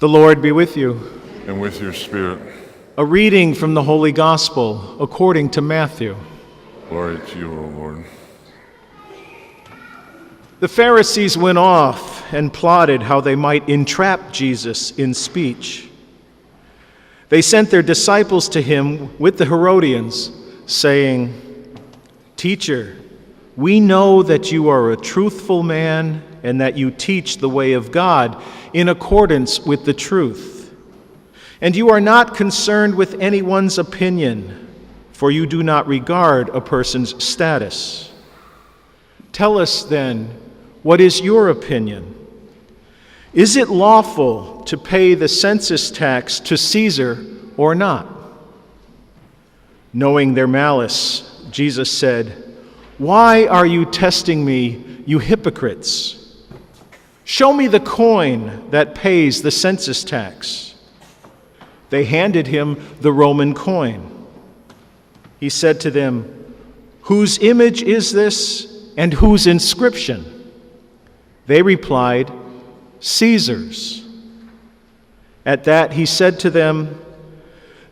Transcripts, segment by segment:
The Lord be with you. And with your spirit. A reading from the Holy Gospel according to Matthew. Glory to you, O Lord. The Pharisees went off and plotted how they might entrap Jesus in speech. They sent their disciples to him with the Herodians, saying, "Teacher, we know that you are a truthful man and that you teach the way of God in accordance with the truth. And you are not concerned with anyone's opinion, for you do not regard a person's status. Tell us then, what is your opinion? Is it lawful to pay the census tax to Caesar or not?" Knowing their malice, Jesus said, "Why are you testing me, you hypocrites? Show me the coin that pays the census tax." They handed him the Roman coin. He said to them, "Whose image is this and whose inscription?" They replied, "Caesar's." At that he said to them,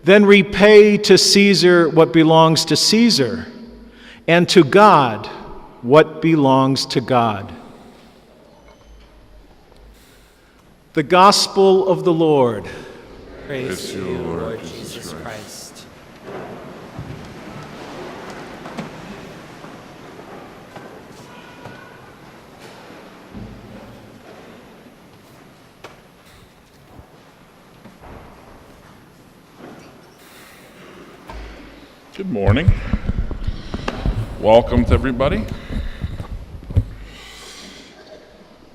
"Then repay to Caesar what belongs to Caesar, and to God what belongs to God." The Gospel of the Lord. Praise to you, Lord Jesus Christ. Good morning. Welcome to everybody.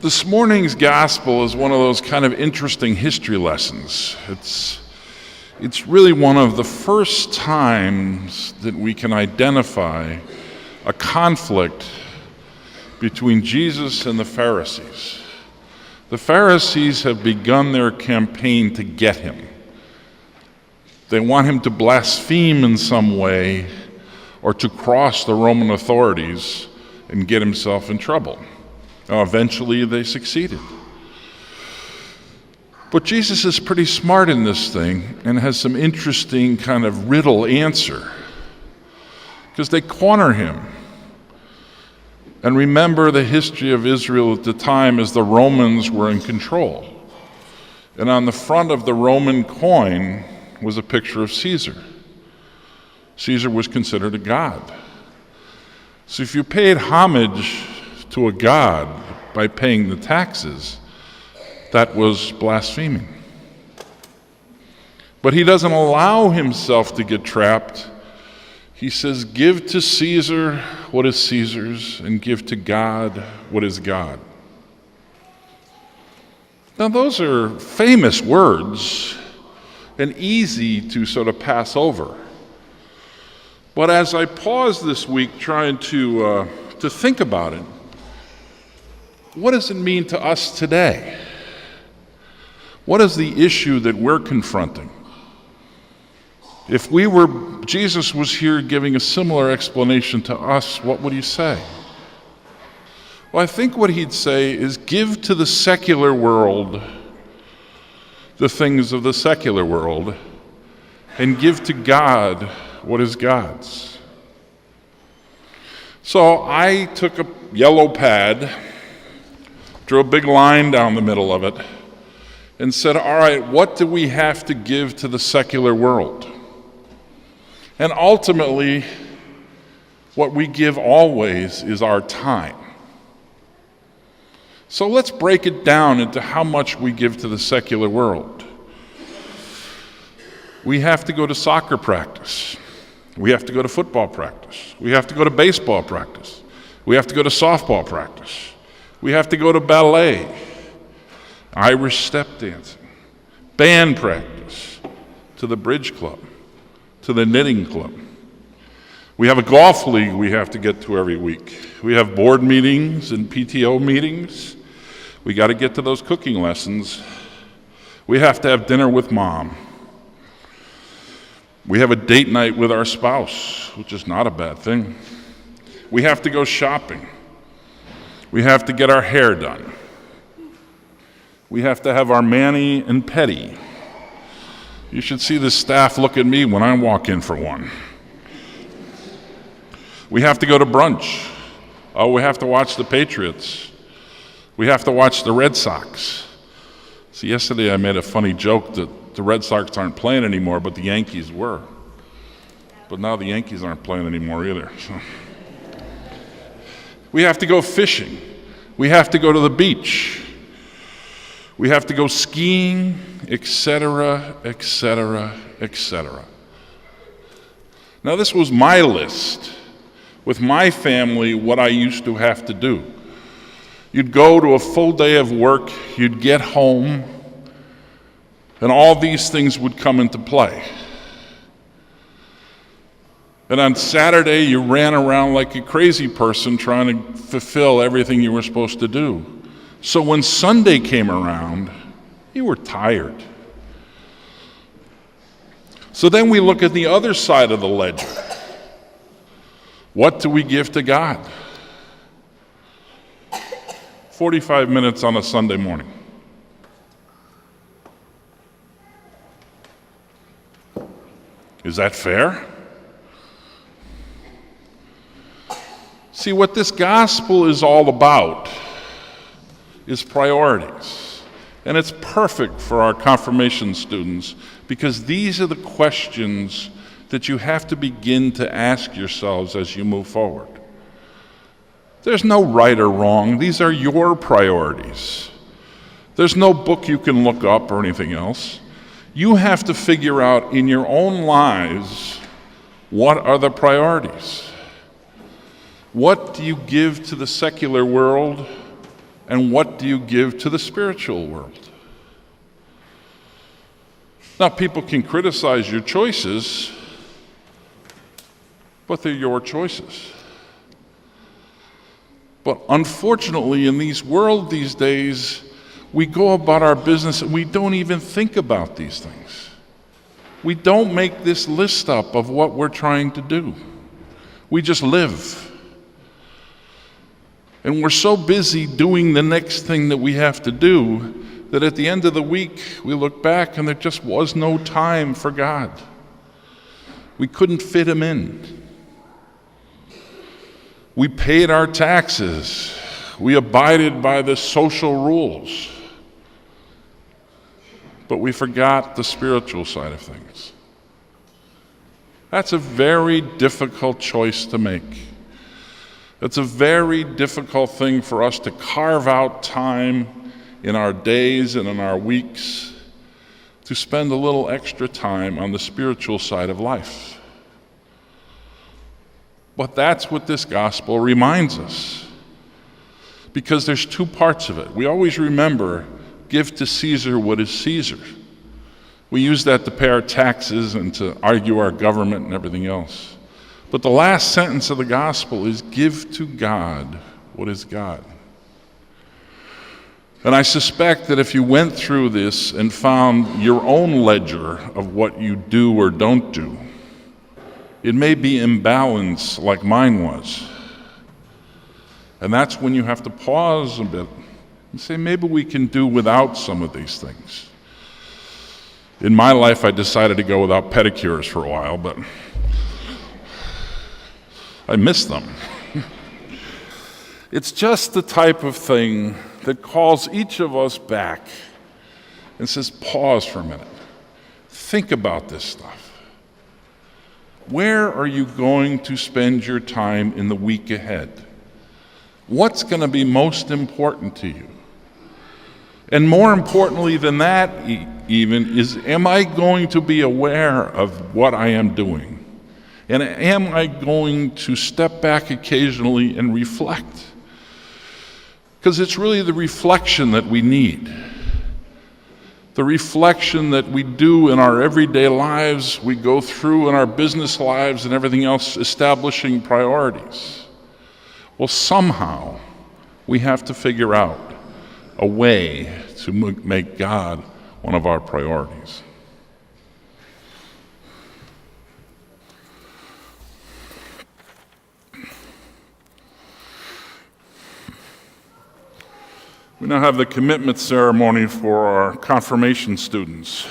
This morning's gospel is one of those kind of interesting history lessons. It's really one of the first times that we can identify a conflict between Jesus and the Pharisees. The Pharisees have begun their campaign to get him. They want him to blaspheme in some way or to cross the Roman authorities and get himself in trouble. Eventually they succeeded. But Jesus is pretty smart in this thing and has some interesting kind of riddle answer, because they corner him. And remember the history of Israel at the time as the Romans were in control. And on the front of the Roman coin was a picture of Caesar. Caesar was considered a god. So if you paid homage to a god by paying the taxes, that was blaspheming. But he doesn't allow himself to get trapped. He says, "Give to Caesar what is Caesar's, and give to God what is God." Now those are famous words and easy to sort of pass over. But as I paused this week trying to think about it, what does it mean to us today? What is the issue that we're confronting? If Jesus was here giving a similar explanation to us, what would he say? Well, I think what he'd say is, give to the secular world the things of the secular world, and give to God what is God's. So I took a yellow pad, drew a big line down the middle of it, and said, all right, what do we have to give to the secular world? And ultimately, what we give always is our time. So let's break it down into how much we give to the secular world. We have to go to soccer practice. We have to go to football practice. We have to go to baseball practice. We have to go to softball practice. We have to go to ballet, Irish step dancing, band practice, to the bridge club, to the knitting club. We have a golf league we have to get to every week. We have board meetings and PTO meetings. We got to get to those cooking lessons. We have to have dinner with mom. We have a date night with our spouse, which is not a bad thing. We have to go shopping. We have to get our hair done. We have to have our mani and pedi. You should see the staff look at me when I walk in for one. We have to go to brunch. Oh, we have to watch the Patriots. We have to watch the Red Sox. See, yesterday I made a funny joke that the Red Sox aren't playing anymore, but the Yankees were. But now the Yankees aren't playing anymore either. So. We have to go fishing. We have to go to the beach. We have to go skiing, etc., etc., etc. Now, this was my list. With my family, what I used to have to do. You'd go to a full day of work, you'd get home, and all these things would come into play. And on Saturday, you ran around like a crazy person trying to fulfill everything you were supposed to do. So when Sunday came around, you were tired. So then we look at the other side of the ledger. What do we give to God? 45 minutes on a Sunday morning. Is that fair? See, what this gospel is all about is priorities. And it's perfect for our confirmation students because these are the questions that you have to begin to ask yourselves as you move forward. There's no right or wrong. These are your priorities. There's no book you can look up or anything else. You have to figure out in your own lives what are the priorities. What do you give to the secular world, and what do you give to the spiritual world? Now, people can criticize your choices, but they're your choices. But unfortunately, in this world these days, we go about our business and we don't even think about these things. We don't make this list up of what we're trying to do. We just live. And we're so busy doing the next thing that we have to do that at the end of the week, we look back and there just was no time for God. We couldn't fit him in. We paid our taxes. We abided by the social rules. But we forgot the spiritual side of things. That's a very difficult choice to make. It's a very difficult thing for us to carve out time in our days and in our weeks to spend a little extra time on the spiritual side of life. But that's what this gospel reminds us. Because there's two parts of it. We always remember, give to Caesar what is Caesar. We use that to pay our taxes and to argue our government and everything else. But the last sentence of the gospel is, give to God what is God. And I suspect that if you went through this and found your own ledger of what you do or don't do, it may be imbalanced like mine was. And that's when you have to pause a bit and say, maybe we can do without some of these things. In my life, I decided to go without pedicures for a while, but I miss them. It's just the type of thing that calls each of us back and says, pause for a minute. Think about this stuff. Where are you going to spend your time in the week ahead? What's going to be most important to you? And more importantly than that even is, am I going to be aware of what I am doing? And am I going to step back occasionally and reflect? Because it's really the reflection that we need. The reflection that we do in our everyday lives, we go through in our business lives and everything else, establishing priorities. Well, somehow we have to figure out a way to make God one of our priorities. We now have the commitment ceremony for our confirmation students.